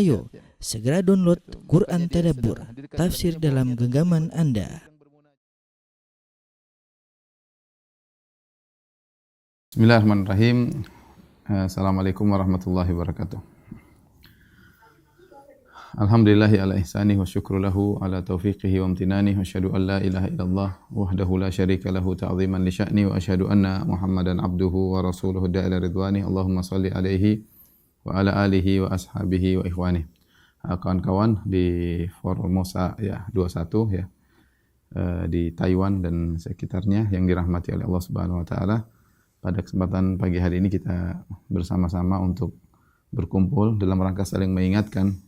Ayo, segera download Quran Tadabbur, tafsir dalam genggaman Anda. Bismillahirrahmanirrahim. Assalamualaikum warahmatullahi wabarakatuh. Alhamdulillahi ala ihsanihi wa syukru lahu ala taufiqihi wa amtinanihi wa asyhadu an la ilaha illallah wahdahu la syarika lahu ta'ziman li sya'ni wa asyhadu anna Muhammadan abduhu wa rasuluhu da'ila ridwani. Allahumma salli alaihi wa ala alihi wa ashabihi wa ikhwani. Kawan-kawan di Formosa ya 21 ya di Taiwan dan sekitarnya yang dirahmati oleh Allah Subhanahu wa taala. Pada kesempatan pagi hari ini kita bersama-sama untuk berkumpul dalam rangka saling mengingatkan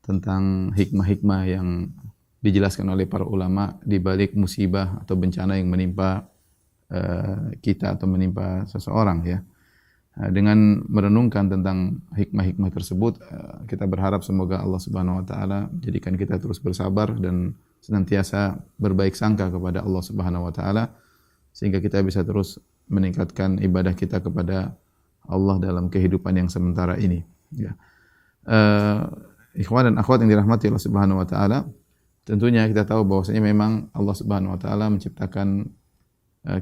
tentang hikmah-hikmah yang dijelaskan oleh para ulama di balik musibah atau bencana yang menimpa kita atau menimpa seseorang ya. Dengan merenungkan tentang hikmah-hikmah tersebut, kita berharap semoga Allah Subhanahu wa taala jadikan kita terus bersabar dan senantiasa berbaik sangka kepada Allah Subhanahu wa taala sehingga kita bisa terus meningkatkan ibadah kita kepada Allah dalam kehidupan yang sementara ini ya. Ikhwan dan akhwat yang dirahmati Allah Subhanahu wa taala, tentunya kita tahu bahwasanya memang Allah Subhanahu wa taala menciptakan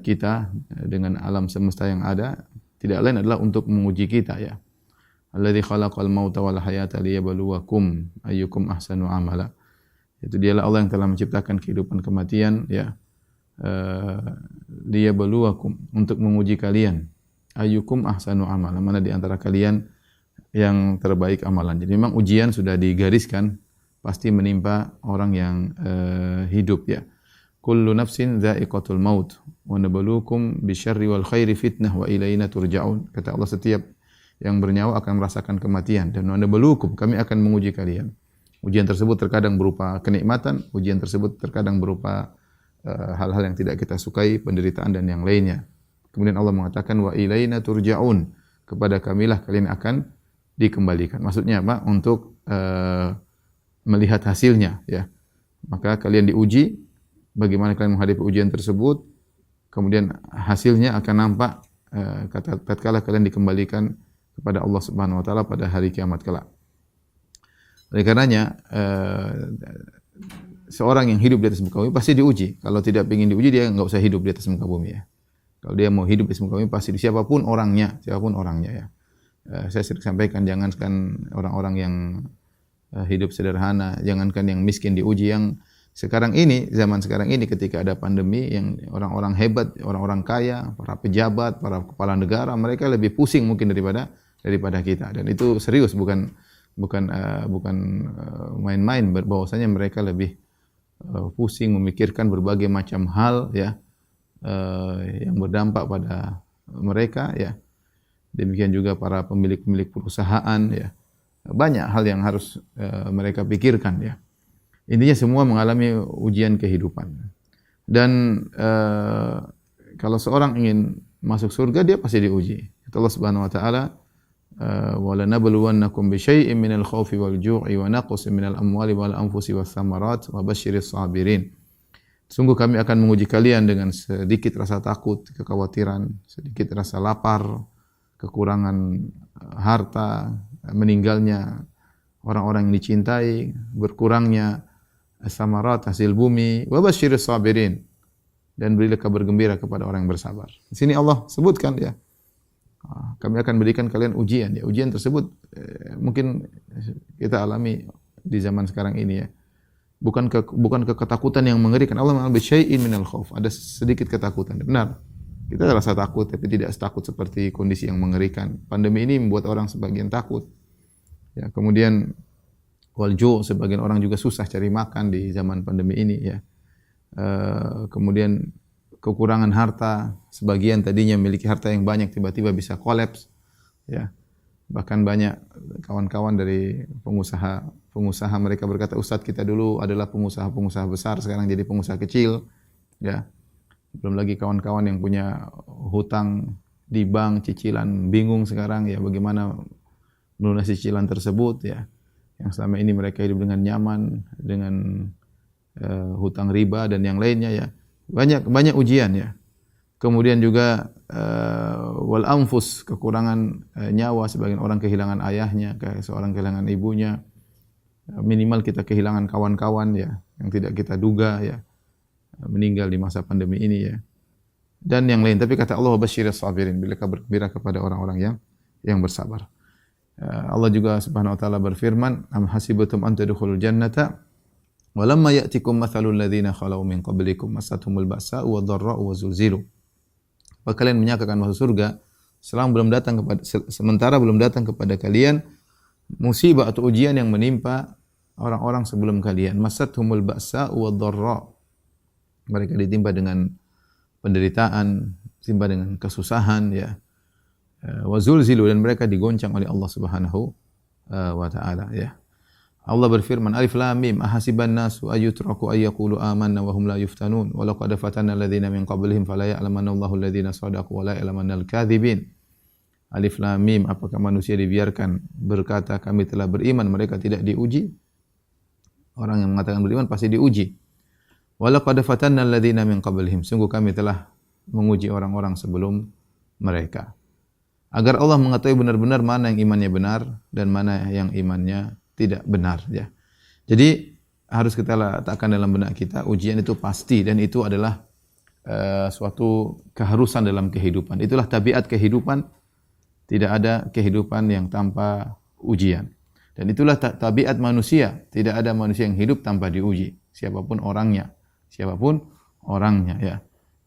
kita dengan alam semesta yang ada tidak lain adalah untuk menguji kita ya. Alladzi khalaqal mauta wal hayata liyabluwakum ayyukum ahsanu amala. Itu dialah Allah yang telah menciptakan kehidupan kematian ya. Liyabluwakum, untuk menguji kalian. Ayyukum ahsanu amala, mana di antara kalian yang terbaik amalan. Jadi memang ujian sudah digariskan pasti menimpa orang yang hidup ya. Kullu nafsin dha'iqatul maut wa nabluukum bisyarri wal khairi fitnah wa ilaina turja'un. Kata Allah, setiap yang bernyawa akan merasakan kematian dan wa nabluukum, kami akan menguji kalian. Ujian tersebut terkadang berupa kenikmatan, ujian tersebut terkadang berupa hal-hal yang tidak kita sukai, penderitaan dan yang lainnya. Kemudian Allah mengatakan wa ilaina turja'un, kepada kamilah kalian akan dikembalikan. Maksudnya apa? Untuk melihat hasilnya ya. Maka kalian diuji bagaimana kalian menghadapi ujian tersebut, kemudian hasilnya akan nampak tatkala kalian dikembalikan kepada Allah Subhanahu wa taala pada hari kiamat kelak. Oleh karenanya seorang yang hidup di atas muka bumi pasti diuji. Kalau tidak ingin diuji, dia enggak usah hidup di atas muka bumi ya. Kalau dia mau hidup di atas muka bumi pasti siapapun orangnya ya. Saya sering sampaikan, jangankan orang-orang yang hidup sederhana, jangankan yang miskin diuji, yang sekarang ini, zaman sekarang ini ketika ada pandemi, yang orang-orang hebat, orang-orang kaya, para pejabat, para kepala negara, mereka lebih pusing mungkin daripada kita. Dan itu serius, bukan main-main. Bahwasanya mereka lebih pusing memikirkan berbagai macam hal ya, yang berdampak pada mereka ya. Demikian juga para pemilik-pemilik perusahaan ya. Banyak hal yang harus mereka pikirkan ya. Intinya semua mengalami ujian kehidupan. Dan kalau seorang ingin masuk surga, dia pasti diuji. Kata Allah Subhanahu wa taala, "Wa lanabluwannakum bisyai'in minal khaufi wal ju'i wa naqsin minal amwali wal anfusi was samarat wa basyiris sabirin." Sungguh kami akan menguji kalian dengan sedikit rasa takut, kekhawatiran, sedikit rasa lapar, kekurangan harta, meninggalnya orang-orang yang dicintai, berkurangnya samarat, hasil bumi, wa basyiris sabirin, dan berilah kabar gembira kepada orang yang bersabar. Di sini Allah sebutkan ya, kami akan berikan kalian ujian ya. Ujian tersebut mungkin kita alami di zaman sekarang ini ya. Bukan ketakutan yang mengerikan. Allah mengatakan bisyai'in minal khauf, ada sedikit ketakutan. Benar. Kita rasa takut tapi tidak setakut seperti kondisi yang mengerikan. Pandemi ini membuat orang sebagian takut. Ya, kemudian walju, sebagian orang juga susah cari makan di zaman pandemi ini ya. Kemudian kekurangan harta, sebagian tadinya memiliki harta yang banyak tiba-tiba bisa kolaps ya. Bahkan banyak kawan-kawan dari pengusaha mereka berkata, "Ustadz, kita dulu adalah pengusaha besar, sekarang jadi pengusaha kecil." Ya. Belum lagi kawan-kawan yang punya hutang di bank, cicilan, bingung sekarang ya bagaimana melunasi cicilan tersebut ya. Yang selama ini mereka hidup dengan nyaman, dengan hutang riba dan yang lainnya ya. Banyak ujian ya. Kemudian juga wal anfus, kekurangan nyawa, sebagian orang kehilangan ayahnya, seorang kehilangan ibunya. Minimal kita kehilangan kawan-kawan ya yang tidak kita duga ya, meninggal di masa pandemi ini ya. Dan yang lain, tapi kata Allah basyiris sabirin, bila bergembira kepada orang-orang yang bersabar. Allah juga Subhanahu wa taala berfirman, am hasibatum an tadkhulul jannata walamma ya'tikum mathalul ladzina khalau min qablikum massatuhumul ba'sa'u wadh-dharra'u wa zulzilu. Apa kalian menyangka akan masuk surga sementara belum datang kepada kalian musibah atau ujian yang menimpa orang-orang sebelum kalian. Massatuhumul ba'sa'u wadh-dharra'. Mereka ditimpa dengan penderitaan, ditimpa dengan kesusahan ya. Wa zulzilu, dan mereka digoncang oleh Allah Subhanahu wa taala ya. Allah berfirman, Alif Lam Mim, ahasiban nasu ayyutraku ayyaqulu amanna wa hum la yuftanun wa laqad fatanna alladziina min qablihim fala ya'lamanna Allahu alladziina shadaqu wa la ya'lamanna al-kadzibin. Alif Lam Mim, apakah manusia dibiarkan berkata kami telah beriman, mereka tidak diuji? Orang yang mengatakan beriman pasti diuji. Wa laqad fatanna alladziina min qablihim, sungguh kami telah menguji orang-orang sebelum mereka. Agar Allah mengetahui benar-benar mana yang imannya benar dan mana yang imannya tidak benar ya. Jadi harus kita letakkan dalam benak kita, ujian itu pasti dan itu adalah suatu keharusan dalam kehidupan. Itulah tabiat kehidupan. Tidak ada kehidupan yang tanpa ujian. Dan itulah tabiat manusia. Tidak ada manusia yang hidup tanpa diuji. Siapapun orangnya ya.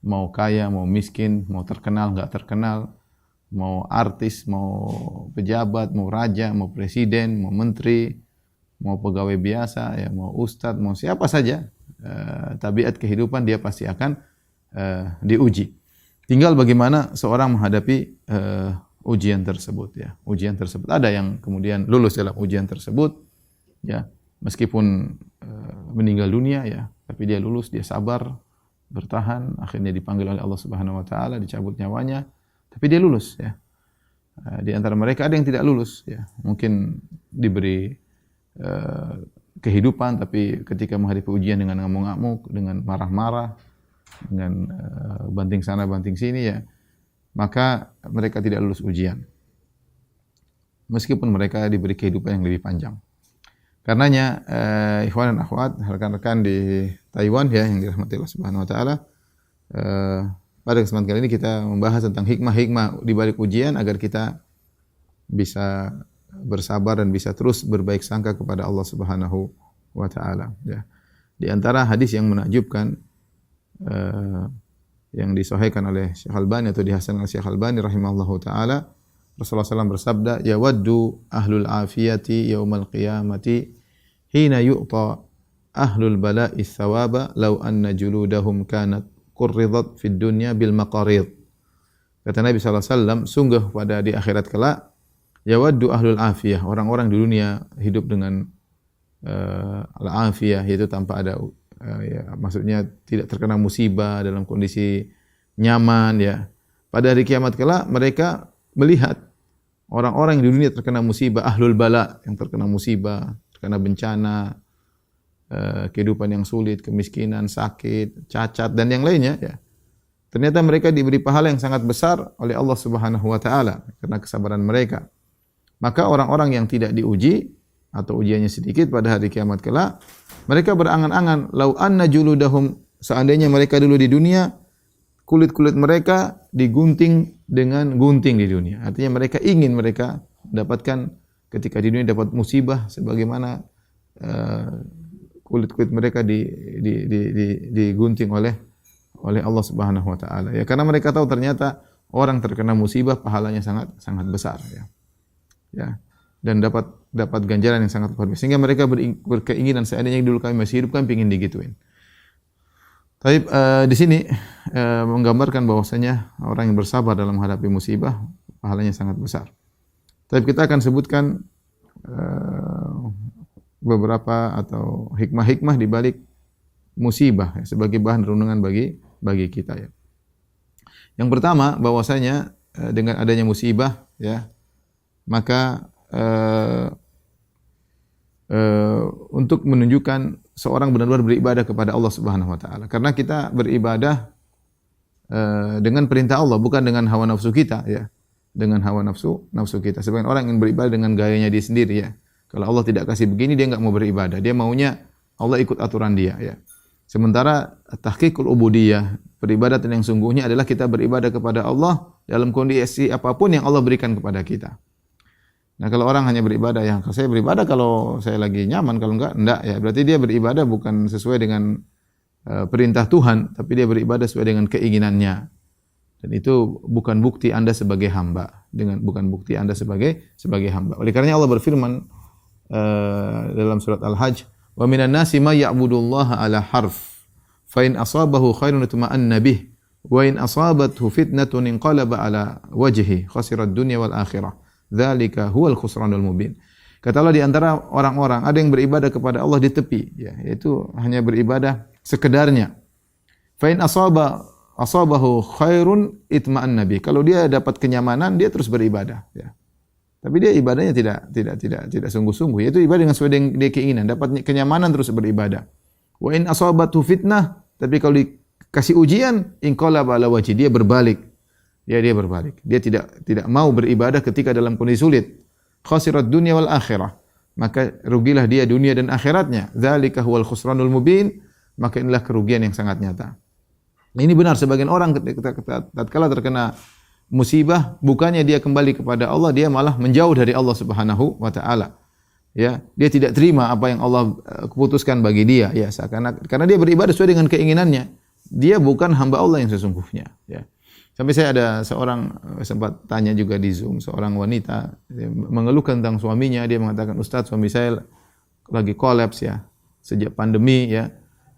Mau kaya, mau miskin, mau terkenal, enggak terkenal, mau artis, mau pejabat, mau raja, mau presiden, mau menteri, mau pegawai biasa, ya, mau ustadz, mau siapa saja, tabiat kehidupan dia pasti akan diuji. Tinggal bagaimana seorang menghadapi ujian tersebut. Ya, ujian tersebut. Ada yang kemudian lulus dalam ujian tersebut, ya, meskipun meninggal dunia, ya, tapi dia lulus, dia sabar, bertahan, akhirnya dipanggil oleh Allah Subhanahu Wa Taala, dicabut nyawanya. Tapi dia lulus ya. Di antara mereka ada yang tidak lulus ya. Mungkin diberi kehidupan tapi ketika menghadapi ujian dengan ngamuk-ngamuk, dengan marah-marah, dengan banting sana banting sini ya, maka mereka tidak lulus ujian. Meskipun mereka diberi kehidupan yang lebih panjang. Karenanya ikhwan dan akhwat, rekan-rekan di Taiwan ya yang dirahmati Allah Subhanahu wa taala, pada kesempatan kali ini kita membahas tentang hikmah-hikmah di balik ujian agar kita bisa bersabar dan bisa terus berbaik sangka kepada Allah Subhanahu wa taala ya. Di antara hadis yang menakjubkan yang disahihkan oleh Syekh Albani atau dihasankan oleh Syekh Albani rahimahullahu taala, Rasulullah SAW bersabda, "Yawaddu ahlul afiyati yaumal qiyamati hina yu'ta ahlul bala'i thawaba law anna juludahum kanat qurridat fid dunya bil maqarid." Kata Nabi SAW, sungguh pada di akhirat kelak, yawaddu ahlul afiyah, orang-orang di dunia hidup dengan al-afiyah, yaitu tanpa ada ya, maksudnya tidak terkena musibah, dalam kondisi nyaman ya. Pada hari kiamat kelak mereka melihat orang-orang di dunia terkena musibah, ahlul bala, yang terkena musibah, terkena bencana, kehidupan yang sulit, kemiskinan, sakit, cacat dan yang lainnya ya. Ternyata mereka diberi pahala yang sangat besar oleh Allah Subhanahu wa taala karena kesabaran mereka. Maka orang-orang yang tidak diuji atau ujiannya sedikit pada hari kiamat kelak, mereka berangan-angan, lau anna juludahum, seandainya mereka dulu di dunia kulit-kulit mereka digunting dengan gunting di dunia. Artinya mereka ingin mereka dapatkan ketika di dunia dapat musibah sebagaimana kulit-kulit mereka digunting oleh Allah Subhanahu wa taala. Ya, karena mereka tahu ternyata orang terkena musibah pahalanya sangat sangat besar ya. Ya. Dan dapat ganjaran yang sangat luar biasa. Sehingga mereka berkeinginan seandainya dulu kami masih hidup kan pengin digituin. Tapi di sini menggambarkan bahwasanya orang yang bersabar dalam menghadapi musibah pahalanya sangat besar. Tapi kita akan sebutkan beberapa atau hikmah-hikmah di balik musibah ya, sebagai bahan renungan bagi kita ya. Yang pertama bahwasanya dengan adanya musibah ya, maka untuk menunjukkan seorang benar-benar beribadah kepada Allah Subhanahu wa taala. Karena kita beribadah dengan perintah Allah, bukan dengan hawa nafsu kita ya. Dengan hawa nafsu kita. Sebagian orang ingin beribadah dengan gayanya dia sendiri ya. Kalau Allah tidak kasih begini dia enggak mau beribadah. Dia maunya Allah ikut aturan dia ya. Sementara tahqiqul ubudiyah, peribadatan yang sungguhnya adalah kita beribadah kepada Allah dalam kondisi apapun yang Allah berikan kepada kita. Nah, kalau orang hanya beribadah yang saya beribadah kalau saya lagi nyaman, kalau enggak ya. Berarti dia beribadah bukan sesuai dengan perintah Tuhan, tapi dia beribadah sesuai dengan keinginannya. Dan itu bukan bukti Anda sebagai hamba, bukan bukti Anda sebagai hamba. Oleh karenanya Allah berfirman dalam surat Al-Hajj, "Wa minan nasi may ya'budullaha 'ala harf, fa in asabahu khairun itma'anna bih, wa in asabathu fitnatun inqalaba 'ala wajhihi, khasira ad-dunya wal akhirah. Dzalika huwal khusranul mubin." Kata Allah, di antara orang-orang ada yang beribadah kepada Allah di tepi, ya, yaitu hanya beribadah sekedarnya. Fa in asabahu khairun itma'anna bih. Kalau dia dapat kenyamanan, dia terus beribadah, ya. Tapi dia ibadahnya tidak sungguh-sungguh. Itu ibadah dengan sesuai dengan dia keinginan, dapat kenyamanan terus beribadah. Wa in asabathu fitnah, tapi kalau dikasih ujian, inqalaba ala wajhi, dia berbalik. Ya, dia berbalik. Dia tidak mau beribadah ketika dalam kondisi sulit. Khasirat dunya wal akhirah. Maka rugilah dia dunia dan akhiratnya. Dzalika huwal khusranul mubin. Maka inilah kerugian yang sangat nyata. Ini benar, sebagian orang tatkala terkena musibah, bukannya dia kembali kepada Allah, dia malah menjauh dari Allah Subhanahu wa taala. Ya, dia tidak terima apa yang Allah putuskan bagi dia, ya, karena dia beribadah sesuai dengan keinginannya. Dia bukan hamba Allah yang sesungguhnya, ya. Sampai saya ada seorang sempat tanya juga di Zoom, seorang wanita mengeluhkan tentang suaminya. Dia mengatakan, "Ustaz, suami saya lagi kolaps ya sejak pandemi ya.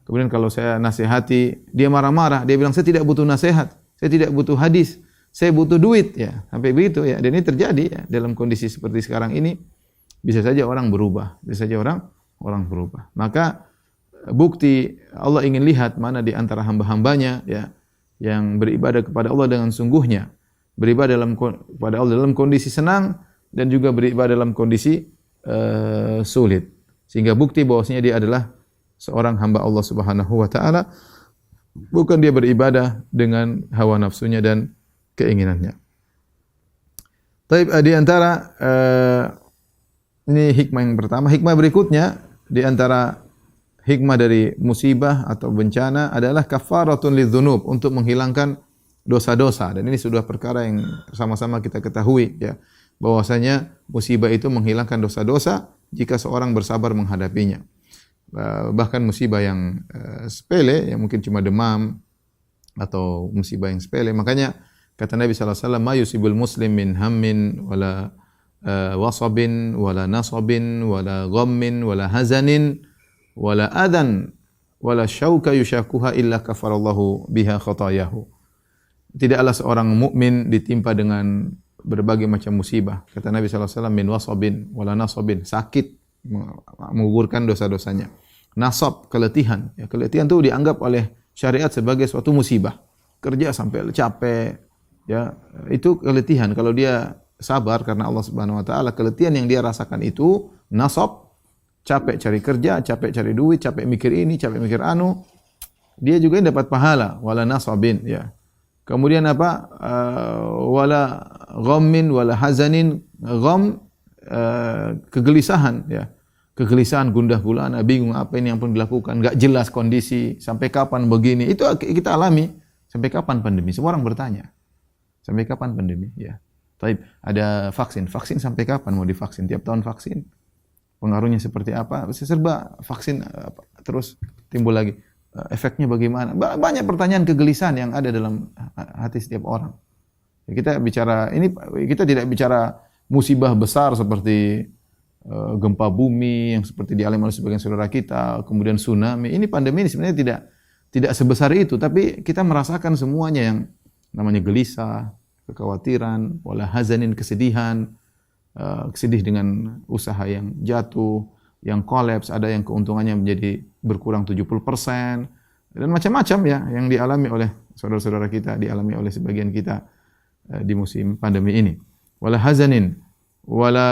Kemudian kalau saya nasihati, dia marah-marah. Dia bilang, saya tidak butuh nasihat, saya tidak butuh hadis, saya butuh duit ya." Sampai begitu ya. Dan ini terjadi ya dalam kondisi seperti sekarang ini. Bisa saja orang berubah, bisa saja orang berubah. Maka bukti Allah ingin lihat mana di antara hamba-hambanya ya yang beribadah kepada Allah dengan sungguhnya, beribadah kepada Allah dalam kondisi senang dan juga beribadah dalam kondisi sulit. Sehingga bukti bahwasanya dia adalah seorang hamba Allah Subhanahu wa taala, bukan dia beribadah dengan hawa nafsunya dan keinginannya. Baik, di antara ini hikmah yang pertama. Hikmah berikutnya di antara hikmah dari musibah atau bencana adalah kafaratun lidzunub, untuk menghilangkan dosa-dosa. Dan ini sudah perkara yang sama-sama kita ketahui ya, bahwasanya musibah itu menghilangkan dosa-dosa jika seorang bersabar menghadapinya. Bahkan musibah yang sepele, yang mungkin cuma demam atau musibah yang sepele. Makanya kata Nabi sallallahu alaihi wasallam, "Ma yusibul muslim min hammin wala wasabin wala nasabin wala ghammin wala hazanin wala adan wala syauka yushakuha illa kafarallahu biha khatayahu." Tidaklah seorang mukmin ditimpa dengan berbagai macam musibah. Kata Nabi sallallahu alaihi wasallam, "Min wasabin wala nasabin", sakit menggugurkan dosa-dosanya. Nasab, keletihan. Ya, keletihan itu dianggap oleh syariat sebagai suatu musibah. Kerja sampai capek, ya, itu keletihan. Kalau dia sabar karena Allah Subhanahu wa taala, keletihan yang dia rasakan itu nasab, capek cari kerja, capek cari duit, capek mikir ini, capek mikir anu, dia juga dapat pahala, wala nasabin, ya. Kemudian apa? Wala ghammin wala hazanin. Gham, kegelisahan, ya. Kegelisahan, gundah gulana, bingung apa ini yang pun dilakukan, enggak jelas kondisi, sampai kapan begini. Itu kita alami. Sampai kapan pandemi? Semua orang bertanya. Sampai kapan pandemi? Ya. Taib, ada vaksin. Vaksin sampai kapan mau divaksin? Tiap tahun vaksin. Pengaruhnya seperti apa? Serba vaksin terus timbul lagi. Efeknya bagaimana? Banyak pertanyaan kegelisahan yang ada dalam hati setiap orang. Kita bicara ini, kita tidak bicara musibah besar seperti gempa bumi yang seperti dialami oleh sebagian saudara kita, kemudian tsunami. Ini pandemi ini sebenarnya tidak sebesar itu, tapi kita merasakan semuanya yang namanya gelisah, kekhawatiran, wala hazanin, kesedihan, sedih dengan usaha yang jatuh, yang kolaps, ada yang keuntungannya menjadi berkurang 70%, dan macam-macam ya yang dialami oleh saudara-saudara kita, dialami oleh sebagian kita di musim pandemi ini. Wala hazanin, wala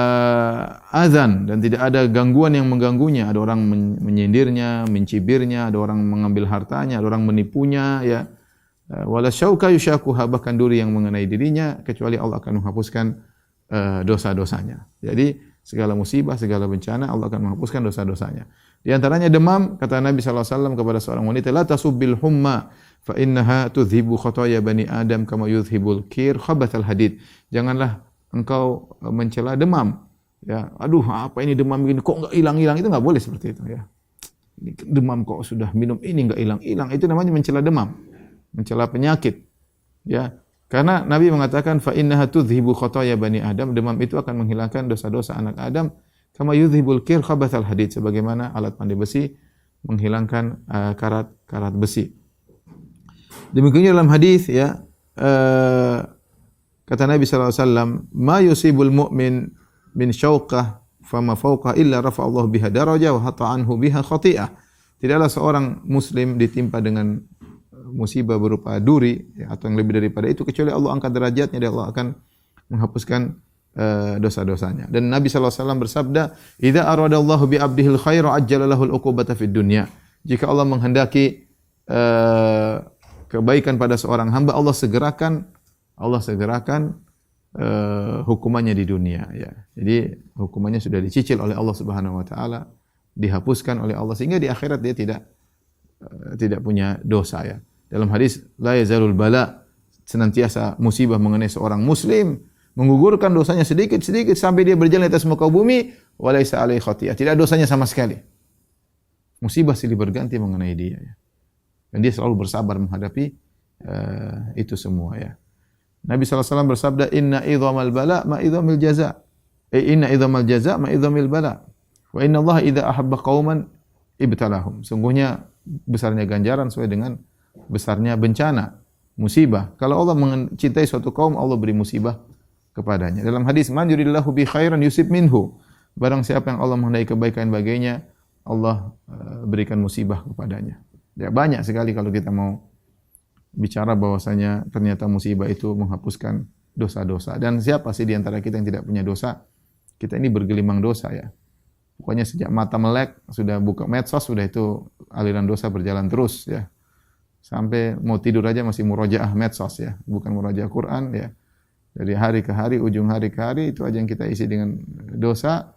azan, dan tidak ada gangguan yang mengganggunya. Ada orang menyindirnya, mencibirnya, ada orang mengambil hartanya, ada orang menipunya, ya. wala syauka yushakuha, bahkan duri yang mengenai dirinya, kecuali Allah akan menghapuskan dosa-dosanya. Jadi segala musibah, segala bencana Allah akan menghapuskan dosa-dosanya. Di antaranya demam, kata Nabi SAW kepada seorang wanita, la tasubbil humma fa innaha tudhibu khotoya bani Adam kama yudhibul kir khabathal hadid. Janganlah engkau mencela demam. Ya, aduh apa ini demam begini kok enggak hilang-hilang, itu enggak boleh seperti itu ya. Demam kok sudah minum ini enggak hilang-hilang, itu namanya mencela demam, mencela penyakit. Ya, karena Nabi mengatakan fa innaha tudhibu khotoya bani Adam, demam itu akan menghilangkan dosa-dosa anak Adam, kama yudhibul kir khabathal hadid, sebagaimana alat pandai besi menghilangkan karat besi. Demikian dalam hadis ya, kata Nabi sallallahu alaihi wasallam, ma yusibul mu'min min syauqah fama fawqa illa rafa'allahu biha darajah wa hatta anhu biha khati'ah. Tidaklah seorang muslim ditimpa dengan musibah berupa duri ya, atau yang lebih daripada itu, kecuali Allah angkat derajatnya dan Allah akan menghapuskan dosa-dosanya. Dan Nabi sallallahu alaihi wasallam bersabda, "Idza aradallahu bi 'abdihil khaira ajjala lahul 'uqubata fid dunya." Jika Allah menghendaki kebaikan pada seorang hamba, Allah segerakan hukumannya di dunia ya. Jadi hukumannya sudah dicicil oleh Allah Subhanahu wa taala, dihapuskan oleh Allah, sehingga di akhirat dia tidak punya dosa ya. Dalam hadis la yazalul bala, senantiasa musibah mengenai seorang muslim, menggugurkan dosanya sedikit-sedikit sampai dia berjalan di atas muka bumi, walaisa alaihi khati'ah, tidak ada dosanya sama sekali. Musibah silih berganti mengenai dia ya. Dan dia selalu bersabar menghadapi itu semua ya. Nabi SAW bersabda, inna idhamal bala ma idhamil jaza. Inna idhamal jaza ma idhamil bala. Wa inna Allah idha ahabba qawman ibtalahum. Sungguhnya besarnya ganjaran sesuai dengan besarnya bencana, musibah. Kalau Allah mencintai suatu kaum, Allah beri musibah kepadanya. Dalam hadis, man yuridillahu bi khairan yusib minhu. Barang siapa yang Allah menghendaki kebaikan baginya, Allah berikan musibah kepadanya. Ya, banyak sekali kalau kita mau bicara bahwasanya ternyata musibah itu menghapuskan dosa-dosa. Dan siapa sih di antara kita yang tidak punya dosa? Kita ini bergelimang dosa ya. Pokoknya sejak mata melek, sudah buka medsos, sudah itu aliran dosa berjalan terus ya. Sampai mau tidur aja masih murojaah medsos ya, bukan murojaah Quran ya. Dari hari ke hari, ujung hari ke hari, itu aja yang kita isi dengan dosa.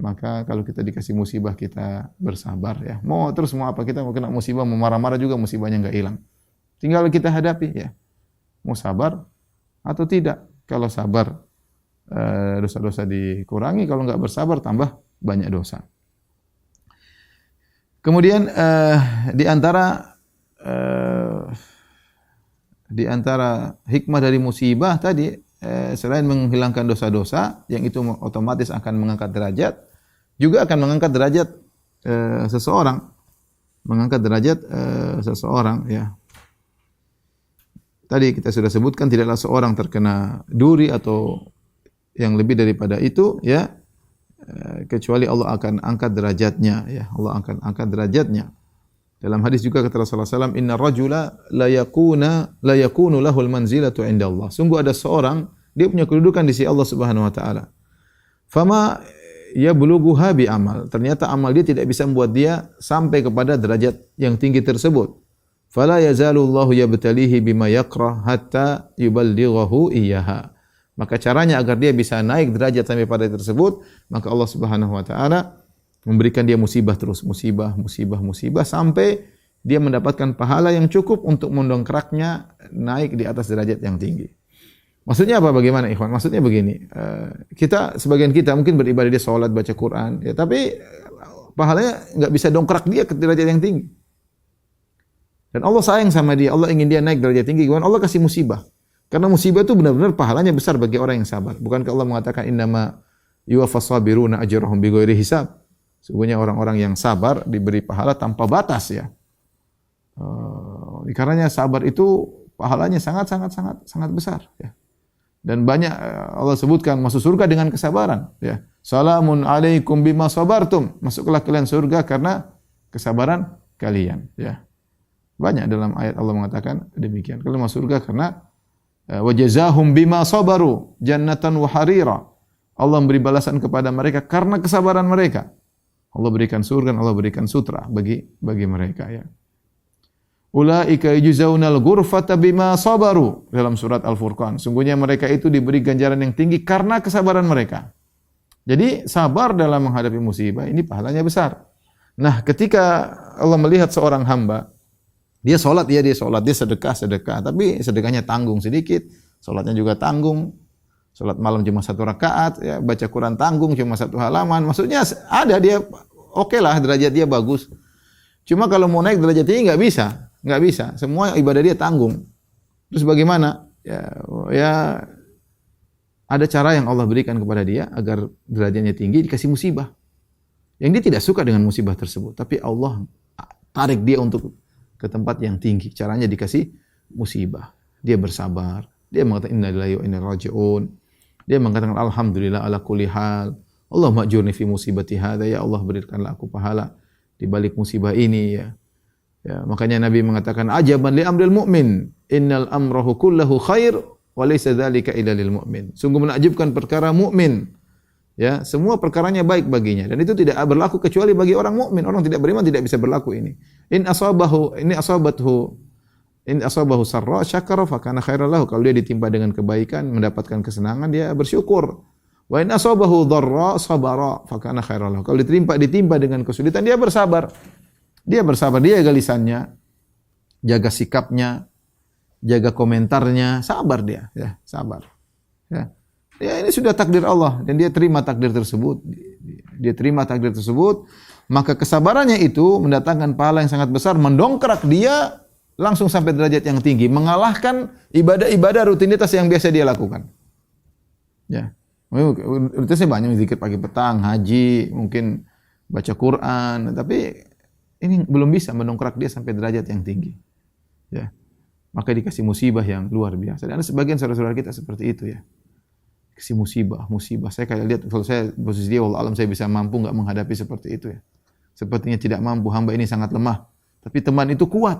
Maka kalau kita dikasih musibah, kita bersabar ya. Mau apa, kita mau kena musibah, mau marah-marah juga musibahnya enggak hilang. Tinggal kita hadapi ya. Mau sabar atau tidak. Kalau sabar, dosa-dosa dikurangi. Kalau enggak bersabar, tambah banyak dosa. Kemudian di antara hikmah dari musibah tadi, selain menghilangkan dosa-dosa, yang itu otomatis akan mengangkat derajat, juga akan mengangkat derajat seseorang, seseorang ya. Tadi kita sudah sebutkan, tidaklah seorang terkena duri atau yang lebih daripada itu ya, kecuali Allah akan angkat derajatnya ya. Allah akan angkat derajatnya. Dalam hadis juga kata Rasulullah SAW, inna rajula la yakunu lahul manzilatu inda Allah. Sungguh ada seorang, dia punya kedudukan di sisi Allah Subhanahu wa taala. Fama yablughuha bi amal. Ternyata amal dia tidak bisa membuat dia sampai kepada derajat yang tinggi tersebut. Fala yazalullahu yabtalihi bima yakrah hatta yuballighahu iyyaha. Maka caranya agar dia bisa naik derajat sampai pada tersebut, maka Allah Subhanahu wa taala memberikan dia musibah terus, musibah sampai dia mendapatkan pahala yang cukup untuk mendongkraknya naik di atas derajat yang tinggi. Maksudnya apa? Bagaimana ikhwan? Maksudnya begini, sebagian kita mungkin beribadah, dia sholat, baca Quran, ya, tapi pahalanya nggak bisa dongkrak dia ke derajat yang tinggi. Dan Allah sayang sama dia, Allah ingin dia naik derajat tinggi. Gimana? Allah kasih musibah. Karena musibah itu benar-benar pahalanya besar bagi orang yang sabar. Bukankah Allah mengatakan innama yuwaffas sabiruna ajrahum bighairi hisab? Sesungguhnya orang-orang yang sabar diberi pahala tanpa batas ya. Karenanya sabar itu pahalanya sangat besar ya. Dan banyak Allah sebutkan masuk surga dengan kesabaran ya. Salamun alaikum bima sabartum. Masuklah kalian surga karena kesabaran kalian ya. Banyak dalam ayat Allah mengatakan demikian. Kalian masuk surga karena wa jazaahum bima sabaru jannatan wa harira. Allah memberi balasan kepada mereka karena kesabaran mereka. Allah berikan surga, Allah berikan sutra bagi mereka ya. Ulaika yujzaunal ghurfata bima sabaru dalam surat Al-Furqan. Sungguhnya mereka itu diberi ganjaran yang tinggi karena kesabaran mereka. Jadi sabar dalam menghadapi musibah ini pahalanya besar. Nah, ketika Allah melihat seorang hamba, dia sholat, dia sholat, dia sedekah, tapi sedekahnya tanggung sedikit, sholatnya juga tanggung, sholat malam cuma 1 rakaat, ya, baca Quran tanggung cuma 1 halaman. Maksudnya ada dia oke lah, derajat dia bagus. Cuma kalau mau naik derajat tinggi nggak bisa. Semua ibadah dia tanggung. Terus bagaimana? Ya ada cara yang Allah berikan kepada dia agar derajatnya tinggi, dikasih musibah. Yang dia tidak suka dengan musibah tersebut, tapi Allah tarik dia untuk ke tempat yang tinggi. Caranya dikasih musibah. Dia bersabar. Dia mengatakan inna lillahi wa inna ilaihi raji'un. Dia mengatakan alhamdulillah ala kulli hal. Allahumma ajurni fi musibati hadza, ya Allah berikanlah aku pahala di balik musibah ini, ya. Ya, makanya Nabi mengatakan ajaban li amril mu'min, innal amrahu kullahu khair wa laysa dzalika illa lil mu'min. Sungguh menakjubkan perkara mukmin. Ya, semua perkaranya baik baginya dan itu tidak berlaku kecuali bagi orang mukmin. Orang tidak beriman tidak bisa berlaku ini. In asabahu sarra syakara fa kana khairan lahu. Kalau dia ditimpa dengan kebaikan, mendapatkan kesenangan, dia bersyukur. Wa in asabahu dharra sabara fa kana khairan lahu. Kalau ditimpa dengan kesulitan, dia bersabar. Dia jaga lisannya, jaga sikapnya, jaga komentarnya, sabar dia, ya, sabar. Ya. Ya, ini sudah takdir Allah dan dia terima takdir tersebut. Dia terima takdir tersebut, maka kesabarannya itu mendatangkan pahala yang sangat besar, mendongkrak dia langsung sampai derajat yang tinggi, mengalahkan ibadah-ibadah rutinitas yang biasa dia lakukan. Ya. Rutinitasnya banyak, zikir pagi petang, haji, mungkin baca Quran, tapi ini belum bisa mendongkrak dia sampai derajat yang tinggi. Ya. Maka dikasih musibah yang luar biasa. Dan ada sebagian saudara-saudara kita seperti itu, ya. Kasih musibah. Saya kayak lihat kalau saya posisi dia, wallah alam saya bisa mampu enggak menghadapi seperti itu, ya. Sepertinya tidak mampu, hamba ini sangat lemah. Tapi teman itu kuat.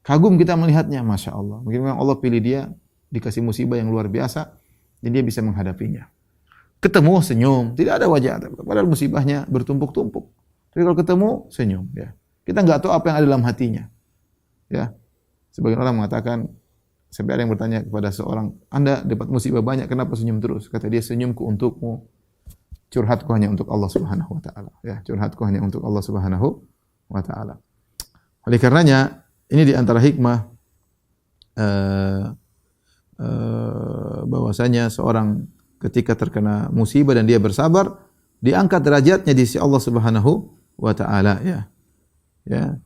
Kagum kita melihatnya, Masya Allah. Mungkin memang Allah pilih dia, dikasih musibah yang luar biasa, dan dia bisa menghadapinya. Ketemu, senyum, tidak ada wajah, padahal musibahnya bertumpuk-tumpuk. Tapi kalau ketemu, senyum, ya. Kita enggak tahu apa yang ada dalam hatinya. Ya. Sebagian orang mengatakan, sampai ada yang bertanya kepada seorang, Anda dapat musibah banyak, kenapa senyum terus? Kata dia, senyumku untukmu, curhatku hanya untuk Allah Subhanahu wa taala. Ya, curhatku hanya untuk Allah Subhanahu wa taala. Oleh karenanya, ini di antara hikmah bahwasanya seorang ketika terkena musibah dan dia bersabar, diangkat derajatnya di sisi Allah Subhanahu wa taala, ya. Ya.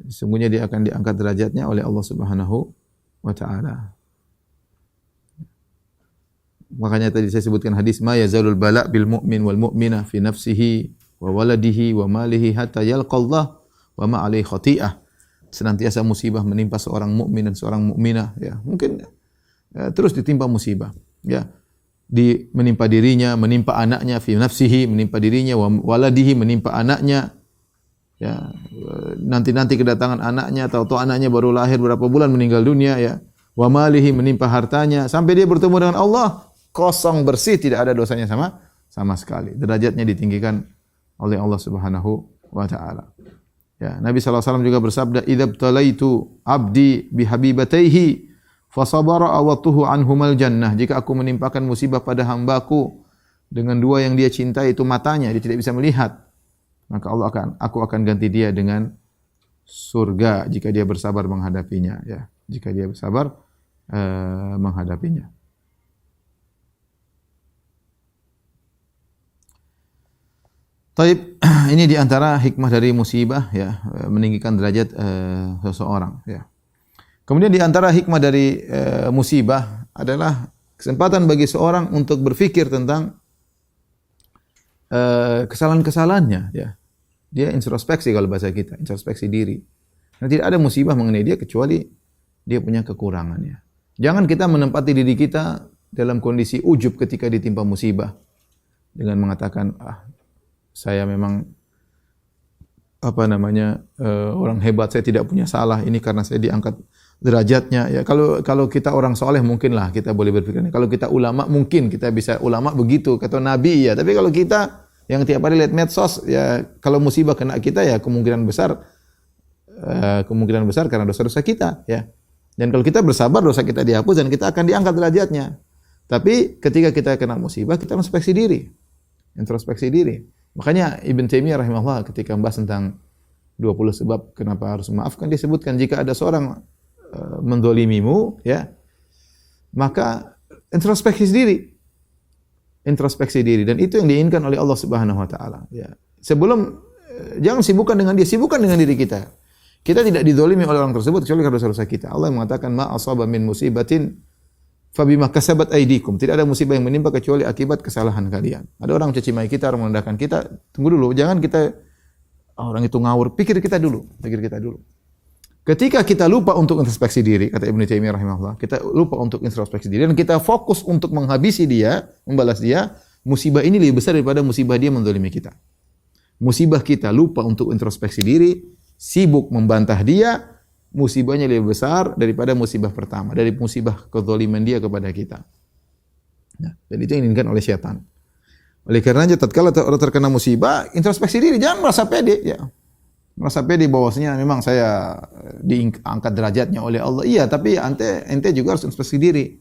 Sesungguhnya dia akan diangkat derajatnya oleh Allah Subhanahu wa taala. Makanya tadi saya sebutkan hadis ma yazalul bala bil mu'min wal mu'mina fi nafsihi wa waladihi wa malihi hatta yalqallah wa ma alaihi khati'ah. Senantiasa musibah menimpa seorang mukmin dan seorang mukminah, ya. Mungkin terus ditimpa musibah, ya. Menimpa dirinya, menimpa anaknya, fi nafsihi, menimpa dirinya, wa waladihi, menimpa anaknya. Ya, nanti kedatangan anaknya, tahu-tahu anaknya baru lahir berapa bulan meninggal dunia, ya. Wa malihi, menimpa hartanya, sampai dia bertemu dengan Allah kosong bersih, tidak ada dosanya sama sekali. Derajatnya ditinggikan oleh Allah Subhanahu wa taala. Ya, Nabi sallallahu alaihi wasallam juga bersabda, "Idzabtalaitu 'abdi bihabibataihi fasabara awatuhu anhumal jannah." Jika aku menimpakan musibah pada hambaku dengan dua yang dia cintai, itu matanya, dia tidak bisa melihat, maka aku akan ganti dia dengan surga jika dia bersabar menghadapinya, ya. Jika dia bersabar menghadapinya. Taib, ini di antara hikmah dari musibah, ya, meninggikan derajat seseorang, ya. Kemudian di antara hikmah dari musibah adalah kesempatan bagi seorang untuk berfikir tentang kesalahan-kesalahannya, ya. Dia introspeksi, kalau bahasa kita, introspeksi diri. Nah, tidak ada musibah mengenai dia kecuali dia punya kekurangannya. Jangan kita menempati diri kita dalam kondisi ujub ketika ditimpa musibah dengan mengatakan, saya memang orang hebat, saya tidak punya salah, ini karena saya diangkat derajatnya, ya. Kalau kita orang soleh mungkinlah kita boleh berpikir. Kalau kita ulama mungkin kita bisa ulama begitu, kata Nabi, ya. Tapi kalau kita yang tiap hari lihat medsos, ya, kalau musibah kena kita, ya kemungkinan besar kemungkinan besar karena dosa-dosa kita, ya. Dan kalau kita bersabar, dosa kita dihapus dan kita akan diangkat derajatnya. Tapi ketika kita kena musibah, kita introspeksi diri. Introspeksi diri. Makanya Ibn Taimiyah rahimahullah ketika membahas tentang 20 sebab kenapa harus memaafkan, dia sebutkan jika ada seorang mendolimimu, ya, maka introspeksi diri. Introspeksi diri, dan itu yang diinginkan oleh Allah Subhanahu wa taala, ya. Sebelum jangan sibukkan dengan dia, sibukkan dengan diri kita. Kita tidak dizalimi oleh orang tersebut kecuali karena dosa-dosa kita. Allah yang mengatakan ma asaba min musibatin fabima kasabat aydikum. Tidak ada musibah yang menimpa kecuali akibat kesalahan kalian. Ada orang mencaci maki kita, orang merendahkan kita, tunggu dulu, jangan kita orang itu ngawur, pikir kita dulu. Ketika kita lupa untuk introspeksi diri, kata Ibnu Taimiyah rahimahullah, kita lupa untuk introspeksi diri dan kita fokus untuk menghabisi dia, membalas dia, musibah ini lebih besar daripada musibah dia menzalimi kita. Musibah kita lupa untuk introspeksi diri, sibuk membantah dia, musibahnya lebih besar daripada musibah pertama, dari musibah kezaliman dia kepada kita. Nah, dan itu yang diinginkan oleh syaitan. Oleh karenanya tatkala orang terkena musibah, introspeksi diri, jangan merasa pede, ya. Merasa pede bahwasanya memang saya diangkat derajatnya oleh Allah. Iya, tapi ente juga harus introspeksi diri.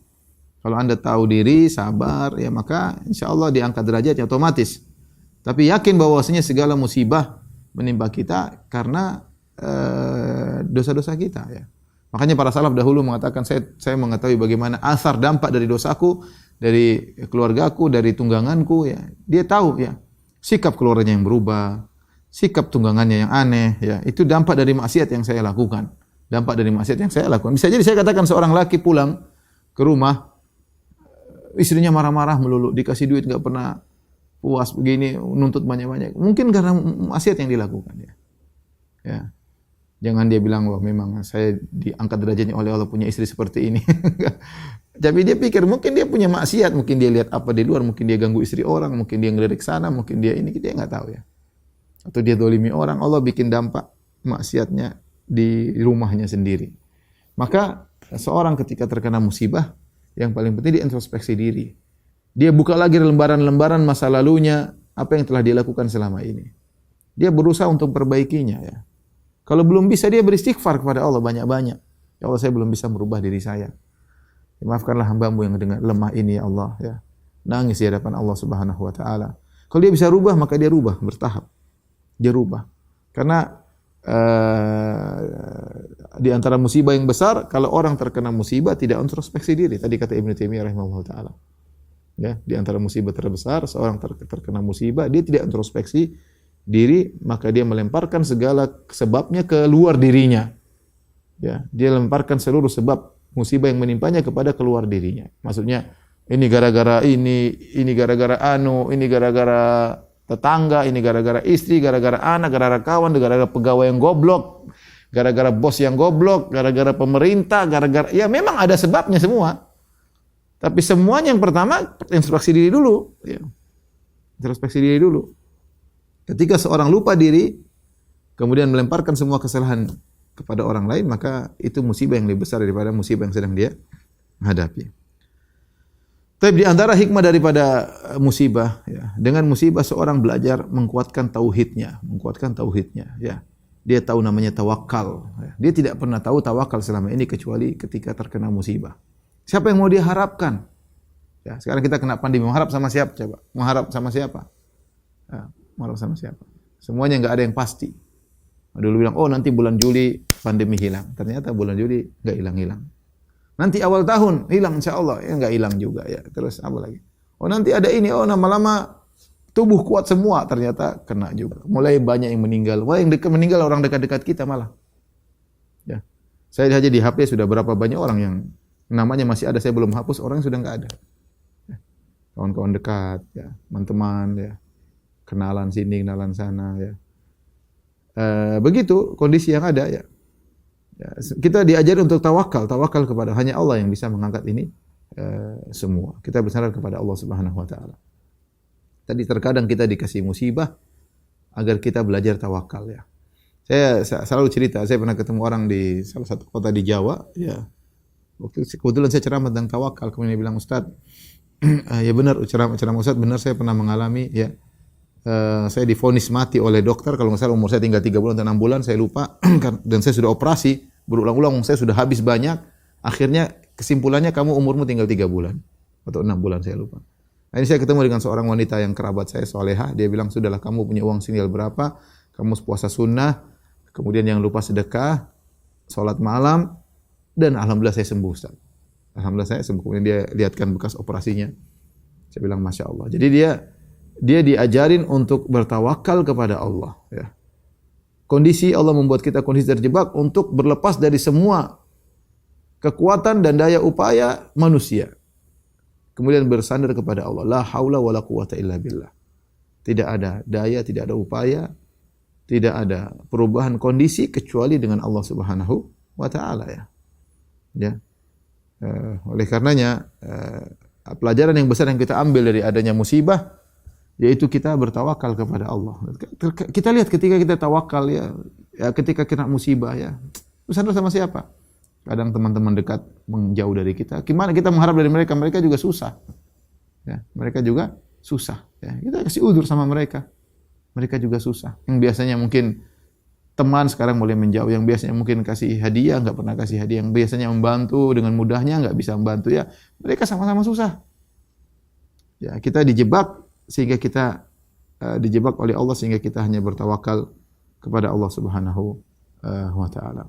Kalau Anda tahu diri, sabar, ya maka insyaallah diangkat derajatnya otomatis. Tapi yakin bahwasanya segala musibah menimpa kita karena dosa-dosa kita, ya. Makanya para salaf dahulu mengatakan saya mengetahui bagaimana asar dampak dari dosaku, dari keluargaku, dari tungganganku, ya. Dia tahu, ya. Sikap keluarganya yang berubah, sikap tunggangannya yang aneh, ya, itu dampak dari maksiat yang saya lakukan. Dampak dari maksiat yang saya lakukan. Bisa jadi saya katakan seorang laki pulang ke rumah, istrinya marah-marah melulu, dikasih duit enggak pernah puas begini, nuntut banyak-banyak. Mungkin karena maksiat yang dilakukan, ya. Ya. Jangan dia bilang, wah memang saya diangkat derajatnya oleh Allah punya istri seperti ini. Tapi dia pikir mungkin dia punya maksiat, mungkin dia lihat apa di luar, mungkin dia ganggu istri orang, mungkin dia ngelirik sana, mungkin dia ini, kita enggak tahu, ya. Atau dia dolimi orang, Allah bikin dampak maksiatnya di rumahnya sendiri. Maka seorang ketika terkena musibah, yang paling penting dia introspeksi diri. Dia buka lagi lembaran-lembaran masa lalunya, apa yang telah dia lakukan selama ini. Dia berusaha untuk perbaikinya, ya. Kalau belum bisa, dia beristighfar kepada Allah banyak-banyak. Ya Allah, saya belum bisa merubah diri saya. Ya, maafkanlah hamba-Mu yang dengan lemah ini, ya Allah, ya. Nangis di hadapan Allah Subhanahu wa taala. Kalau dia bisa rubah, maka dia rubah bertahap. Dia rubah. Karena di antara musibah yang besar, kalau orang terkena musibah tidak introspeksi diri. Tadi kata Ibnu Taimiyah rahimahullah taala. Ya, di antara musibah terbesar, seorang terkena musibah, dia tidak introspeksi diri, maka dia melemparkan segala sebabnya ke luar dirinya. Ya, dia lemparkan seluruh sebab musibah yang menimpanya kepada keluar dirinya. Maksudnya, ini gara-gara ini gara-gara ini gara-gara tetangga, ini gara-gara istri, gara-gara anak, gara-gara kawan, gara-gara pegawai yang goblok, gara-gara bos yang goblok, gara-gara pemerintah, gara-gara, ya memang ada sebabnya semua. Tapi semuanya yang pertama introspeksi diri dulu, ya. Introspeksi diri dulu. Ketika seorang lupa diri, kemudian melemparkan semua kesalahan kepada orang lain, maka itu musibah yang lebih besar daripada musibah yang sedang dia hadapi. Tapi di antara hikmah daripada musibah, ya, dengan musibah seorang belajar menguatkan tauhidnya, ya. Dia tahu namanya tawakal. Ya. Dia tidak pernah tahu tawakal selama ini kecuali ketika terkena musibah. Siapa yang mau dia harapkan? Ya, sekarang kita kena pandemi, mengharap sama siapa? Coba, mengharap sama siapa? Ya, mengharap sama siapa? Semuanya enggak ada yang pasti. Dulu bilang, oh nanti bulan Juli pandemi hilang. Ternyata bulan Juli enggak hilang-hilang. Nanti awal tahun hilang insyaallah, ya enggak hilang juga, ya. Terus apa lagi? Oh nanti ada ini, oh lama-lama tubuh kuat semua, ternyata kena juga. Mulai banyak yang meninggal. Wah, yang dekat meninggal orang dekat-dekat kita malah. Ya. Saya aja di HP sudah berapa banyak orang yang namanya masih ada, saya belum hapus, orang sudah enggak ada. Ya. Kawan-kawan dekat, ya, teman-teman, ya. Kenalan sini, kenalan sana, ya. Begitu kondisi yang ada, ya. Ya, kita diajari untuk tawakal kepada hanya Allah yang bisa mengangkat ini semua. Kita bersandar kepada Allah Subhanahu wa taala. Tadi terkadang kita dikasih musibah agar kita belajar tawakal, ya. Saya selalu cerita, saya pernah ketemu orang di salah satu kota di Jawa, ya. Waktu kebetulan saya ceramah tentang tawakal, kemudian dia bilang, "Ustaz, ya benar ceramah Ustaz, benar saya pernah mengalami, ya. saya divonis mati oleh dokter, kalau nggak salah umur saya tinggal 3 bulan atau 6 bulan, saya lupa, dan saya sudah operasi berulang-ulang, saya sudah habis banyak, akhirnya kesimpulannya kamu umurmu tinggal 3 bulan atau 6 bulan, saya lupa. Nah, ini saya ketemu dengan seorang wanita yang kerabat saya, solehah, dia bilang, sudahlah kamu punya uang tinggal berapa, kamu puasa sunnah, kemudian jangan lupa sedekah, sholat malam, dan alhamdulillah saya sembuh, Ustaz. Alhamdulillah saya sembuh. Kemudian dia lihatkan bekas operasinya. Saya bilang Masya Allah. Jadi dia diajarin untuk bertawakal kepada Allah. Ya. Kondisi Allah membuat kita kondisi terjebak untuk berlepas dari semua kekuatan dan daya upaya manusia. Kemudian bersandar kepada Allah. La haula wa la quwata illa billah. Tidak ada daya, tidak ada upaya, tidak ada perubahan kondisi kecuali dengan Allah Subhanahu wa taala, ya. Ya. Oleh karenanya pelajaran yang besar yang kita ambil dari adanya musibah yaitu kita bertawakal kepada Allah. Kita lihat ketika kita tawakal, ya ketika kena musibah, ya bersandar sama siapa? Kadang teman-teman dekat menjauh dari kita. Gimana kita mengharap dari mereka? Mereka juga susah. Ya, mereka juga susah. Ya, kita kasih udzur sama mereka. Mereka juga susah. Yang biasanya mungkin teman sekarang mulai menjauh. Yang biasanya mungkin kasih hadiah, nggak pernah kasih hadiah. Yang biasanya membantu dengan mudahnya, nggak bisa membantu. Ya, mereka sama-sama susah. Ya, kita dijebak sehingga kita dijebak oleh Allah sehingga kita hanya bertawakal kepada Allah Subhanahu wa taala.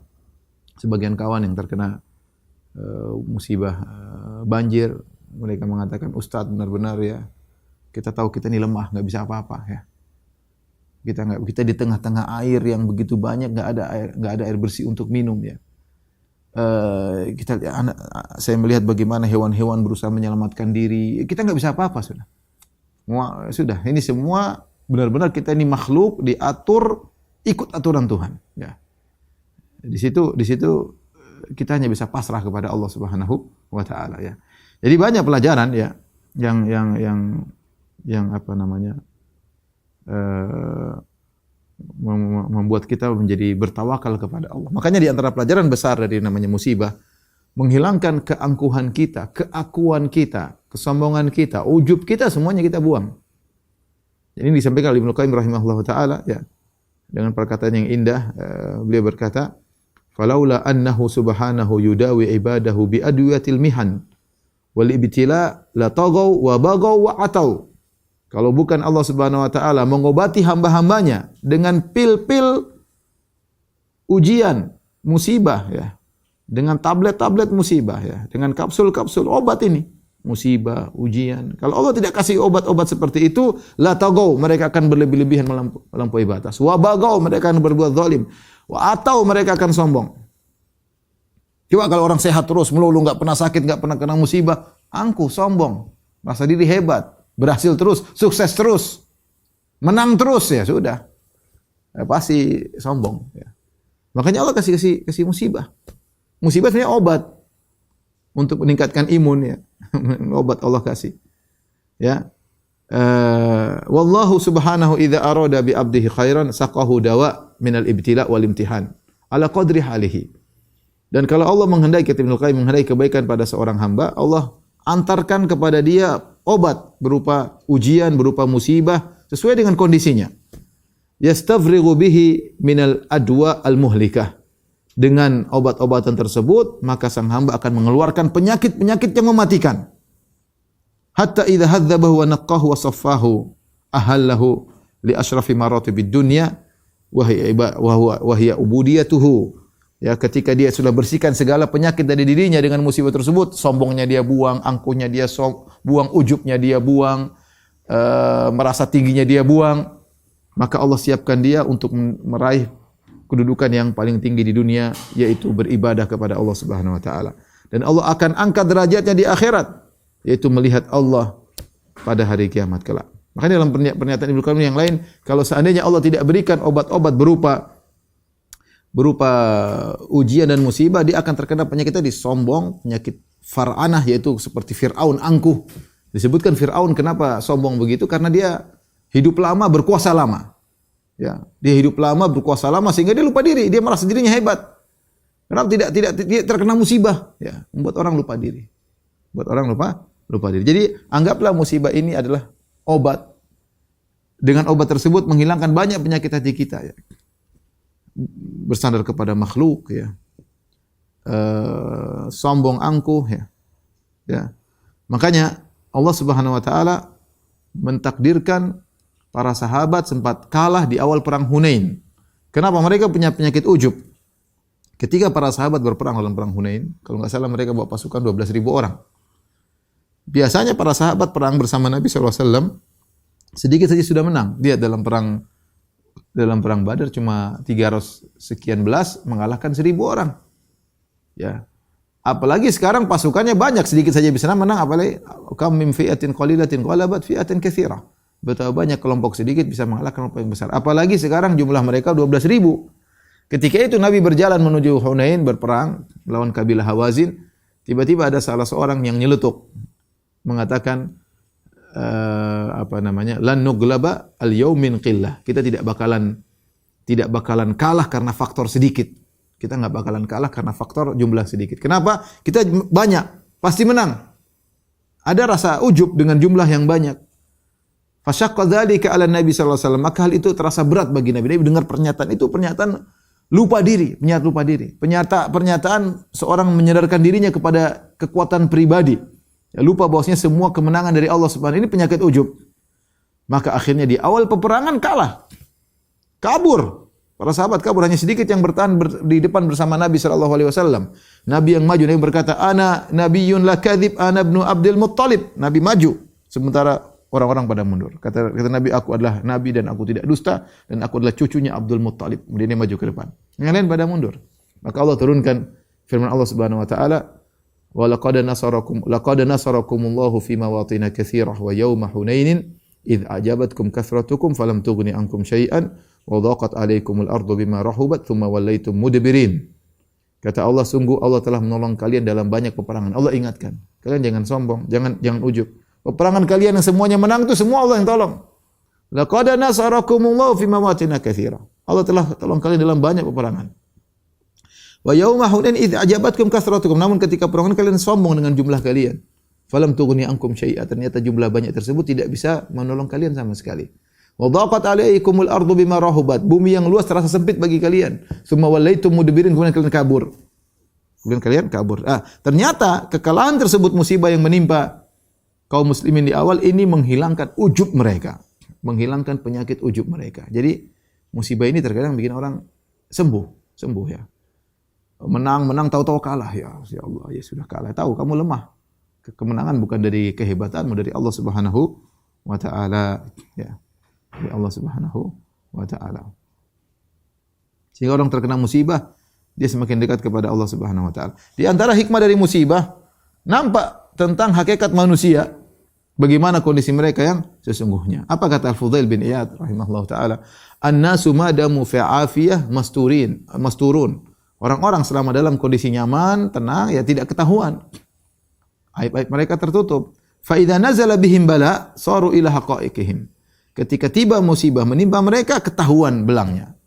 Sebagian kawan yang terkena musibah banjir, mereka mengatakan, Ustadz benar-benar ya, kita tahu kita ini lemah, nggak bisa apa-apa, ya. Kita di tengah-tengah air yang begitu banyak, nggak ada air bersih untuk minum, ya. Saya melihat bagaimana hewan-hewan berusaha menyelamatkan diri. Kita nggak bisa apa-apa, sudah. Ini semua benar-benar kita ini makhluk diatur ikut aturan Tuhan, ya. Di situ kita hanya bisa pasrah kepada Allah Subhanahu wa taala, ya. Jadi banyak pelajaran, ya, yang apa namanya? Membuat kita menjadi bertawakal kepada Allah. Makanya di antara pelajaran besar dari namanya musibah, menghilangkan keangkuhan kita, keakuan kita, kesombongan kita, ujub kita, semuanya kita buang. Jadi ini disampaikan oleh Ibnu Qayyim rahimahullahu taala, ya. Dengan perkataan yang indah, beliau berkata, "Falaula annahu subhanahu yudawi ibadahu bi adwiyatil mihan wal ibtila la tagaw wa bagaw wa atau." Kalau bukan Allah Subhanahu wa taala mengobati hamba-hambanya dengan pil-pil ujian, musibah, ya. Dengan tablet-tablet musibah, ya. Dengan kapsul-kapsul obat ini, musibah, ujian. Kalau Allah tidak kasih obat-obat seperti itu, la tagaw, mereka akan berlebih-lebihan melampaui batas. Wa bagaw, mereka akan berbuat zalim. Wa atau, mereka akan sombong. Coba kalau orang sehat terus, melulu, enggak pernah sakit, enggak pernah kena musibah, angkuh, sombong, merasa diri hebat, berhasil terus, sukses terus, menang terus, ya sudah, pasti sombong, ya. Makanya Allah kasih musibah. Musibah sebenarnya obat untuk meningkatkan imun, ya. Obat Allah kasih, ya. Wallahu subhanahu idza arada bi abdihi khairan saqahu dawa minal ibtila wal imtihan ala qadri halihi. Dan kalau Allah menghendaki, kata Ibnu Qayyim, menghendaki kebaikan pada seorang hamba, Allah antarkan kepada dia obat berupa ujian, berupa musibah sesuai dengan kondisinya. Yastafrighu bihi minal adwa al-muhlikah. Dengan obat-obatan tersebut, maka sang hamba akan mengeluarkan penyakit-penyakit yang mematikan. Hatta idza hadzabahu wa naqqahu wa saffahu ahallahu li asyrafi maratibid dunya wa hiya ubudiyatuhu. Ya, ketika dia sudah bersihkan segala penyakit dari dirinya dengan musibah tersebut, sombongnya dia buang, angkuhnya dia buang, ujubnya dia buang, merasa tingginya dia buang, maka Allah siapkan dia untuk meraih kedudukan yang paling tinggi di dunia, yaitu beribadah kepada Allah Subhanahu wa taala. Dan Allah akan angkat derajatnya di akhirat, yaitu melihat Allah pada hari kiamat kelak. Makanya dalam pernyataan Ibnu Qayyim yang lain, kalau seandainya Allah tidak berikan obat-obat berupa ujian dan musibah, dia akan terkena penyakit tadi, sombong, penyakit far'anah, yaitu seperti Fir'aun, angkuh. Disebutkan Fir'aun kenapa sombong begitu? Karena dia hidup lama, berkuasa lama. Ya, dia hidup lama, berkuasa lama sehingga dia lupa diri, dia merasa dirinya hebat. Kenapa tidak terkena musibah? Ya, membuat orang lupa diri. Buat orang lupa diri. Jadi anggaplah musibah ini adalah obat dengan obat tersebut menghilangkan banyak penyakit hati kita, ya. Bersandar kepada makhluk, ya. Sombong angkuh, ya. Ya. Makanya Allah Subhanahu wa taala mentakdirkan para sahabat sempat kalah di awal perang Hunain. Kenapa? Mereka punya penyakit ujub. Ketika para sahabat berperang dalam perang Hunain, kalau nggak salah mereka bawa pasukan 12.000 orang. Biasanya para sahabat perang bersama Nabi SAW, sedikit saja sudah menang. Lihat dalam perang Badar cuma 300 sekian belas mengalahkan 1.000 orang. Ya. Apalagi sekarang pasukannya banyak, sedikit saja bisa menang, apalagi kam min fi'atin qalilatin ghalabat fi'atan katsirah. Betapa banyak kelompok sedikit bisa mengalahkan kelompok yang besar. Apalagi sekarang jumlah mereka 12.000. Ketika itu Nabi berjalan menuju Hunain berperang melawan kabilah Hawazin, tiba-tiba ada salah seorang yang nyeletuk mengatakan lan nuglaba al-yaum min qillah. Kita tidak bakalan kalah karena faktor sedikit. Kita enggak bakalan kalah karena faktor jumlah sedikit. Kenapa? Kita banyak, pasti menang. Ada rasa ujub dengan jumlah yang banyak. Fasyaqqa dzalika 'ala Nabi sallallahu alaihi wasallam. Maka hal itu terasa berat bagi Nabi. Nabi dengar pernyataan itu, pernyataan lupa diri. Pernyataan seorang menyadarkan dirinya kepada kekuatan pribadi. Ya, lupa bahwasanya semua kemenangan dari Allah Subhanahu. Ini penyakit ujub. Maka akhirnya di awal peperangan kalah. Kabur. Para sahabat kabur, hanya sedikit yang bertahan di depan bersama Nabi sallallahu alaihi wasallam. Nabi yang maju, Nabi berkata, "Ana nabiyyun la kadzib, ana ibnu Abdul Muttalib." Nabi maju, sementara orang-orang pada mundur. Kata Nabi, aku adalah Nabi dan aku tidak dusta dan aku adalah cucunya Abdul Muttalib. Kemudian dia maju ke depan. Yang lain pada mundur. Maka Allah turunkan firman Allah Subhanahu wa taala, "Wa laqad nasarakumullahu fi mawatin katsirah wa yauma Hunainin idh ajabatkum kathratukum falam tughni ankum syai'an wa dhaqat 'alaikumul ardu bima rahubat tsumma wallaytum mudbirin." Kata Allah, sungguh Allah telah menolong kalian dalam banyak peperangan. Allah ingatkan, kalian jangan sombong, jangan ujub. Peperangan kalian yang semuanya menang itu semua Allah yang tolong. Laqad nasarakumullahu fi mawatin katsirah. Allah telah tolong kalian dalam banyak peperangan. Wa yauma Hunain idz ajabatkum kathratukum. Namun ketika peperangan kalian sombong dengan jumlah kalian. Falam tughni ankum syai'a. Ternyata jumlah banyak tersebut tidak bisa menolong kalian sama sekali. Wa dhaqat 'alaikumul ardu bima rahubat. Bumi yang luas terasa sempit bagi kalian. Tsumma wallaytum mudbirin. Kemudian kalian kabur. Ternyata kekalahan tersebut, musibah yang menimpa kaum muslimin di awal ini menghilangkan ujub mereka, menghilangkan penyakit ujub mereka. Jadi musibah ini terkadang bikin orang sembuh ya. Menang tahu-tahu kalah, ya Allah, ya sudah kalah. Tahu kamu lemah. Kemenangan bukan dari kehebatanmu, dari Allah Subhanahu wa taala, ya. Dari Allah Subhanahu wa taala. Sehingga orang terkena musibah, dia semakin dekat kepada Allah Subhanahu wa taala. Di antara hikmah dari musibah, nampak tentang hakikat manusia, bagaimana kondisi mereka yang sesungguhnya. Apa kata Al-Fudail bin Iyad rahimahullah taala? An-nasu madamu fi afiyah masturun. Orang-orang selama dalam kondisi nyaman, tenang, ya tidak ketahuan. Aib-aib mereka tertutup. Fa idza nazala bihim bala saru ila haqaiqihim. Ketika tiba musibah menimpa mereka, ketahuan belangnya.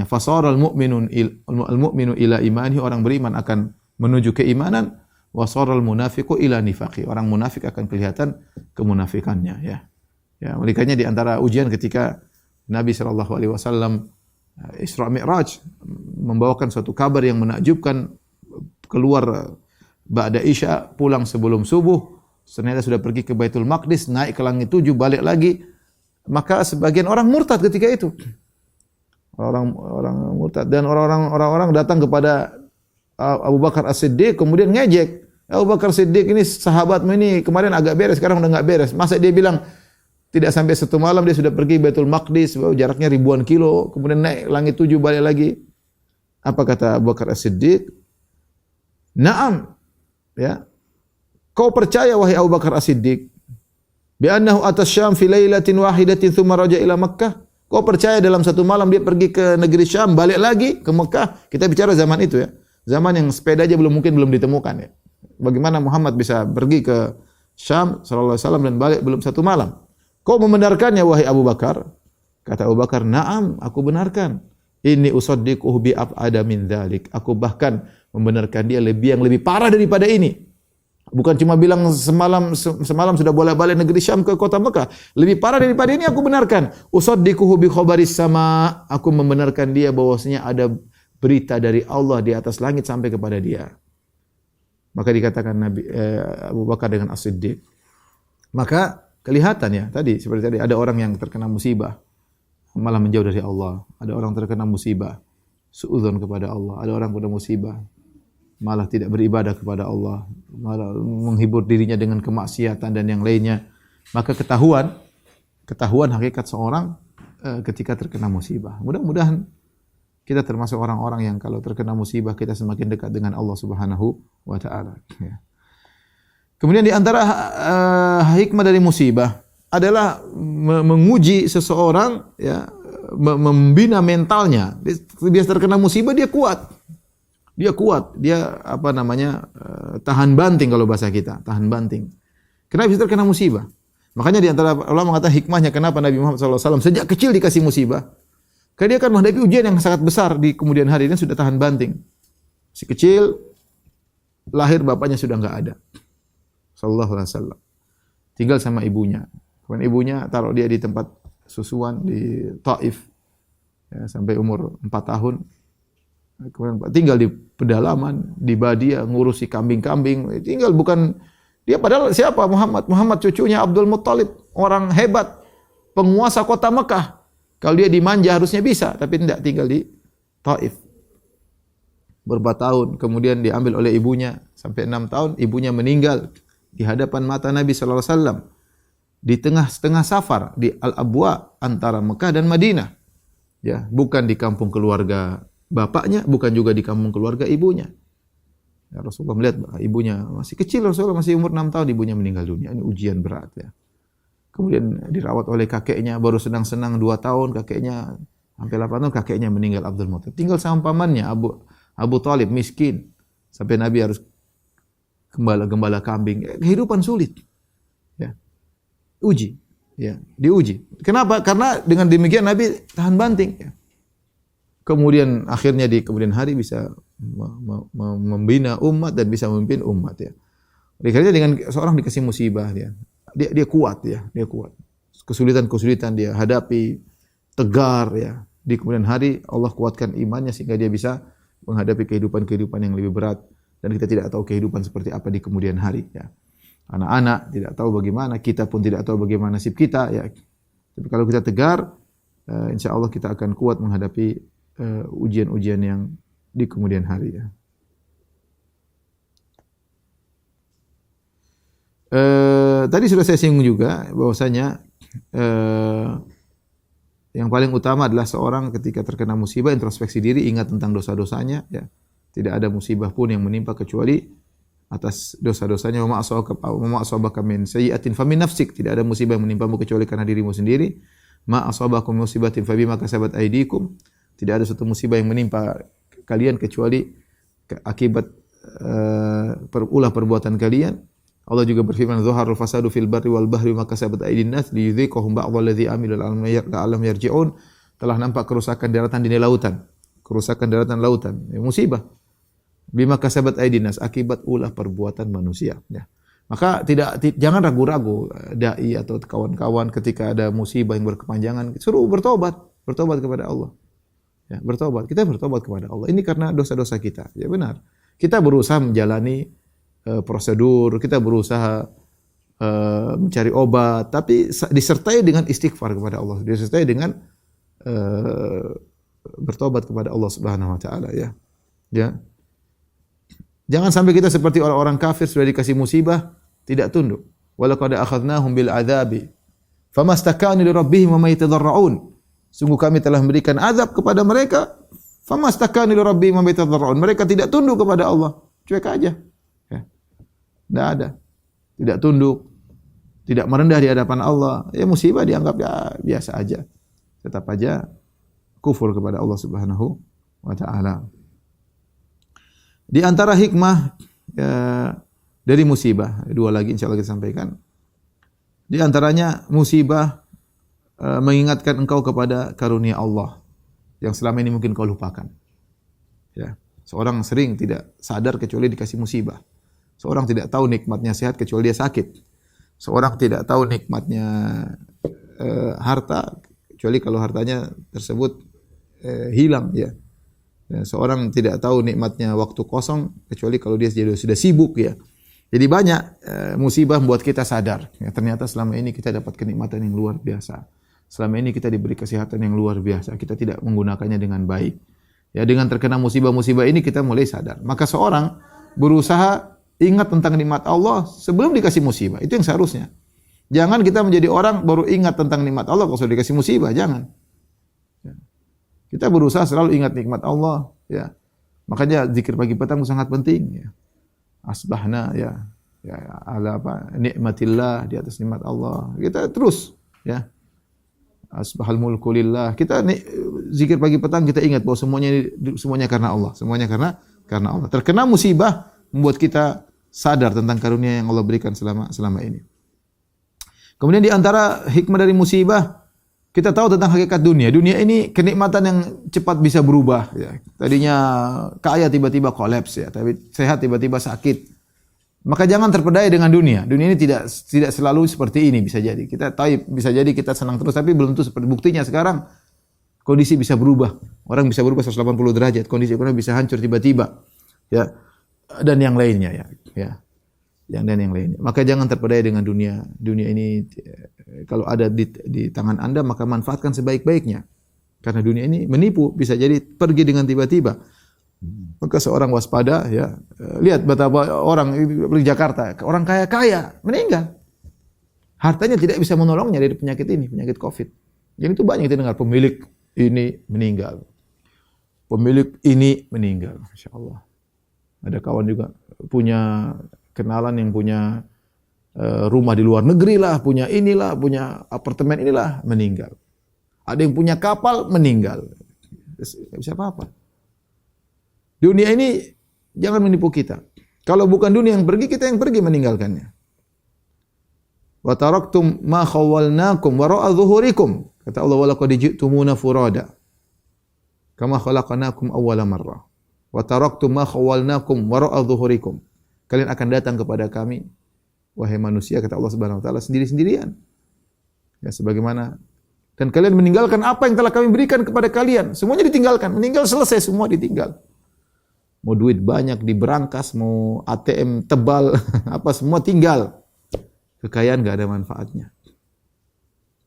Fasara al-mu'minu ila imanihi. Orang beriman akan menuju keimanan. Wasaral munafiqu ila nifaqi. Orang munafik akan kelihatan kemunafikannya, ya. Ya, makanya di antara ujian ketika Nabi sallallahu alaihi wasallam Isra Mi'raj membawakan suatu kabar yang menakjubkan, keluar ba'da Isya, pulang sebelum subuh, ternyata sudah pergi ke Baitul Maqdis, naik ke langit 7, balik lagi. Maka sebagian orang murtad ketika itu. Orang murtad, dan orang-orang datang kepada Abu Bakar As-Siddiq, kemudian ngejek. Abu Bakar Siddiq ini sahabatmu ini kemarin agak beres, sekarang udah enggak beres. Masa dia bilang tidak sampai 1 malam dia sudah pergi Baitul Maqdis, jaraknya ribuan kilo, kemudian naik langit 7 balik lagi. Apa kata Abu Bakar As-Siddiq? Naam. Ya. Kau percaya wahai Abu Bakar As-Siddiq bi annahu atas Syam fi lailatin wahidatin tsumma raja ila Makkah? Kau percaya dalam 1 malam dia pergi ke negeri Syam, balik lagi ke Mekah? Kita bicara zaman itu, ya. Zaman yang sepeda aja belum ditemukan, ya. Bagaimana Muhammad bisa pergi ke Syam sallallahu alaihi wasallam dan balik belum 1 malam? Kau membenarkannya wahai Abu Bakar? Kata Abu Bakar, "Na'am, aku benarkan. Inni usaddiquhu bi ab'ada min dzalik." Aku bahkan membenarkan dia yang lebih parah daripada ini. Bukan cuma bilang semalam sudah bolak-balik negeri Syam ke kota Mekah. Lebih parah daripada ini aku benarkan. Usaddiquhu bi khabaris sama. Aku membenarkan dia bahwasanya ada berita dari Allah di atas langit sampai kepada dia. Maka dikatakan Abu Bakar dengan As-Siddiq. Maka kelihatan ya tadi seperti tadi ada orang yang terkena musibah malah menjauh dari Allah. Ada orang terkena musibah suudzon kepada Allah. Ada orang kena musibah malah tidak beribadah kepada Allah, malah menghibur dirinya dengan kemaksiatan dan yang lainnya. Maka ketahuan hakikat seorang ketika terkena musibah. Mudah-mudahan kita termasuk orang-orang yang kalau terkena musibah kita semakin dekat dengan Allah Subhanahu wa taala. Ya. Kemudian di antara hikmah dari musibah adalah menguji seseorang, ya, membina mentalnya. Dia terkena musibah dia kuat. Dia tahan banting kalau bahasa kita, tahan banting. Kenapa bisa terkena musibah? Makanya di antara ulama mengatakan hikmahnya kenapa Nabi Muhammad SAW sejak kecil dikasih musibah. Karena dia akan menghadapi ujian yang sangat besar di kemudian hari ini sudah tahan banting. Si kecil lahir bapaknya sudah enggak ada. Sallallahu alaihi wasallam. Tinggal sama ibunya. Kemudian ibunya taruh dia di tempat susuan di Taif. Ya, sampai umur 4 tahun. Kemudian tinggal di pedalaman, di Badia, ngurusi kambing-kambing. Tinggal bukan dia padahal siapa Muhammad? Muhammad cucunya Abdul Muttalib, orang hebat, penguasa kota Mekah. Kalau dia dimanja harusnya bisa, tapi tidak, tinggal di Taif. Berapa tahun, kemudian diambil oleh ibunya sampai 6 tahun, ibunya meninggal di hadapan mata Nabi sallallahu alaihi wasallam. Di tengah-tengah safar di Al-Abwa antara Mekah dan Madinah. Ya, bukan di kampung keluarga bapaknya, bukan juga di kampung keluarga ibunya. Ya, Rasulullah melihat ibunya masih kecil, Rasulullah masih umur 6 tahun, ibunya meninggal dunia. Ini ujian berat ya. Kemudian dirawat oleh kakeknya, baru senang-senang 2 tahun, kakeknya sampai 8 tahun, kakeknya meninggal Abdul Muttalib. Tinggal sama pamannya Abu Thalib, miskin. Sampai Nabi harus gembala kambing. Kehidupan sulit. Ya. Uji. Ya, diuji. Kenapa? Karena dengan demikian Nabi tahan banting. Ya. Kemudian akhirnya di kemudian hari bisa membina umat dan bisa memimpin umat ya. Karena dengan seorang dikasih musibah dia kuat ya, dia kuat. Kesulitan-kesulitan dia hadapi tegar ya. Di kemudian hari Allah kuatkan imannya sehingga dia bisa menghadapi kehidupan-kehidupan yang lebih berat dan kita tidak tahu kehidupan seperti apa di kemudian hari ya. Anak-anak tidak tahu bagaimana, kita pun tidak tahu bagaimana nasib kita ya. Tapi kalau kita tegar, insya Allah kita akan kuat menghadapi ujian-ujian yang di kemudian hari ya. Tadi sudah saya singgung juga bahwasanya yang paling utama adalah seorang ketika terkena musibah introspeksi diri, ingat tentang dosa-dosanya ya. Tidak ada musibah pun yang menimpa kecuali atas dosa-dosanya. Wa ma asabaka min sayyi'atin famin nafsik. Tidak ada musibah yang menimpamu kecuali karena dirimu sendiri. Ma asabakum musibatin fabima kasabat aydikum. Tidak ada suatu musibah yang menimpa kalian kecuali akibat ulah perbuatan kalian. Allah juga berfirman, "Zaharul fasadu fil barri wal bahri ma kasabat aydin nas liyudhiqahum ba'dalladzi amilu la'allam yarji'un." Telah nampak kerusakan daratan di lautan. Kerusakan daratan lautan, ya, musibah. Bima kasabat aydin nas, akibat ulah perbuatan manusia, ya. Maka jangan ragu-ragu dai atau kawan-kawan ketika ada musibah yang berkepanjangan, suruh bertobat kepada Allah. Ya, kita bertobat kepada Allah. Ini karena dosa-dosa kita. Ya benar. Kita berusaha menjalani prosedur, kita berusaha mencari obat, tapi disertai dengan istighfar kepada Allah, disertai dengan bertobat kepada Allah Subhanahu wa taala ya. Ya. Jangan sampai kita seperti orang-orang kafir sudah dikasih musibah tidak tunduk. Walaqad akhadnahum bil adzabi famastakanu li rabbihim wa ma yatadarrun. Sungguh kami telah memberikan azab kepada mereka, famastakanu li rabbihim wa ma yatadarrun. Mereka tidak tunduk kepada Allah, cuek aja. Ya. Tidak ada. Tidak tunduk, tidak merendah di hadapan Allah. Ya musibah dianggap ya biasa aja. Tetap aja kufur kepada Allah Subhanahu wa taala. Di antara hikmah dari musibah, 2 lagi insyaallah kita sampaikan. Di antaranya musibah mengingatkan engkau kepada karunia Allah yang selama ini mungkin kau lupakan. Ya, seorang sering tidak sadar kecuali dikasih musibah. Seorang tidak tahu nikmatnya sehat kecuali dia sakit. Seorang tidak tahu nikmatnya harta kecuali kalau hartanya tersebut hilang ya. Seorang tidak tahu nikmatnya waktu kosong kecuali kalau dia sudah sibuk ya. Jadi banyak musibah membuat kita sadar ya, ternyata selama ini kita dapat kenikmatan yang luar biasa. Selama ini kita diberi kesehatan yang luar biasa. Kita tidak menggunakannya dengan baik. Ya, dengan terkena musibah-musibah ini kita mulai sadar. Maka seorang berusaha ingat tentang nikmat Allah sebelum dikasih musibah. Itu yang seharusnya. Jangan kita menjadi orang baru ingat tentang nikmat Allah kalau sudah dikasih musibah, jangan. Ya. Kita berusaha selalu ingat nikmat Allah, ya. Makanya zikir pagi petang sangat penting, ya. Asbahna ya, ya ala apa? Nikmatillah, di atas nikmat Allah. Kita terus, ya. Asbahal mulku lillah. Kita zikir pagi petang kita ingat bahwa semuanya karena Allah, semuanya karena Allah. Terkena musibah membuat kita sadar tentang karunia yang Allah berikan selama ini. Kemudian di antara hikmah dari musibah, kita tahu tentang hakikat dunia. Dunia ini kenikmatan yang cepat bisa berubah. Ya. Tadinya kaya tiba-tiba kolaps, ya. Tapi sehat tiba-tiba sakit. Maka jangan terpedaya dengan dunia. Dunia ini tidak selalu seperti ini bisa jadi. Kita tahu bisa jadi kita senang terus, tapi belum tentu seperti buktinya sekarang. Kondisi bisa berubah. Orang bisa berubah 180 derajat. Kondisi ekonomi bisa hancur tiba-tiba. Ya. Dan yang lainnya ya. Ya. Yang lainnya. Maka jangan terpedaya dengan dunia. Dunia ini kalau ada di tangan Anda maka manfaatkan sebaik-baiknya. Karena dunia ini menipu, bisa jadi pergi dengan tiba-tiba. Maka seorang waspada ya. Lihat betapa orang di Jakarta, orang kaya-kaya meninggal. Hartanya tidak bisa menolongnya dari penyakit ini, penyakit Covid. Jadi itu banyak kita dengar pemilik ini meninggal. Pemilik ini meninggal, Masya Allah. Ada kawan juga punya kenalan yang punya rumah di luar negeri lah, punya inilah, punya apartemen inilah, meninggal. Ada yang punya kapal, meninggal. Tidak bisa apa-apa. Dunia ini jangan menipu kita. Kalau bukan dunia yang pergi, kita yang pergi meninggalkannya. Wa taraktum ma khawwalnakum wara'a dhuhurikum. Kata Allah, wa laqad ji'tumuna furada kama khalaqnakum awwala marrah. Wa taraktum ma khawwalnakum wara'a dhuhurikum. Kalian akan datang kepada kami, wahai manusia, kata Allah Subhanahu wa taala, sendiri-sendirian. Ya sebagaimana dan kalian meninggalkan apa yang telah kami berikan kepada kalian. Semuanya ditinggalkan, meninggal selesai semua ditinggal. Mau duit banyak diberangkas, mau ATM tebal, apa semua tinggal. Kekayaan enggak ada manfaatnya.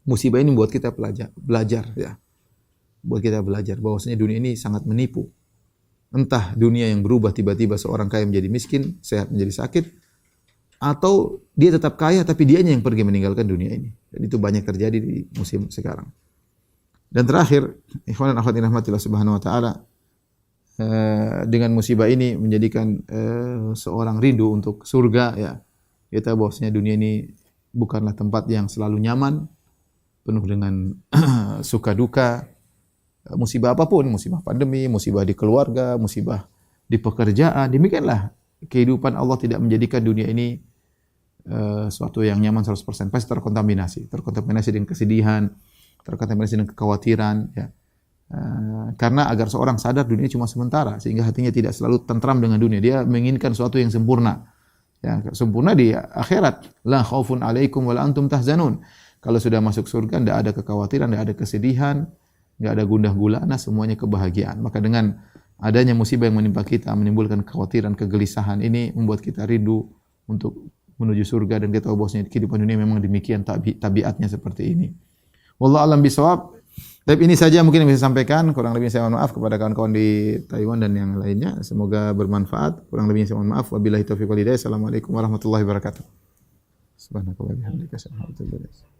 Musibah ini buat kita belajar ya. Buat kita belajar bahwasanya dunia ini sangat menipu. Entah dunia yang berubah tiba-tiba seorang kaya menjadi miskin, sehat menjadi sakit, atau dia tetap kaya tapi dianya yang pergi meninggalkan dunia ini. Dan itu banyak terjadi di musim sekarang. Dan terakhir, ikhwan dan akhwat rahmatillah subhanahu wa ta'ala, dengan musibah ini menjadikan seorang rindu untuk surga ya. Kita bahwasanya dunia ini bukanlah tempat yang selalu nyaman, penuh dengan suka duka. Musibah apapun, musibah pandemi, musibah di keluarga, musibah di pekerjaan, demikianlah kehidupan. Allah tidak menjadikan dunia ini suatu yang nyaman 100%, pasti terkontaminasi dengan kesedihan, terkontaminasi dengan kekhawatiran ya. Karena agar seorang sadar dunia cuma sementara, sehingga hatinya tidak selalu tentram dengan dunia. Dia menginginkan sesuatu yang sempurna. Ya, sempurna di akhirat. La khaufun 'alaikum wa la antum tahzanun. Kalau sudah masuk surga tidak ada kekhawatiran, tidak ada kesedihan, enggak ada gundah gulana, semuanya kebahagiaan. Maka dengan adanya musibah yang menimpa kita, menimbulkan kekhawatiran, kegelisahan, ini membuat kita rindu untuk menuju surga. Dan kita tahu bahwasanya kehidupan dunia memang demikian, tabiatnya seperti ini. Wallahu a'lam bishawab. Tapi ini saja mungkin yang bisa saya sampaikan. Kurang lebihnya saya mohon maaf kepada kawan-kawan di Taiwan dan yang lainnya. Semoga bermanfaat. Kurang lebihnya saya mohon maaf. Wabillahi taufiq wal hidayah. Assalamualaikum warahmatullahi wabarakatuh. Subhanakallahumma wa bihamdika asyhadu an la ilaha illa anta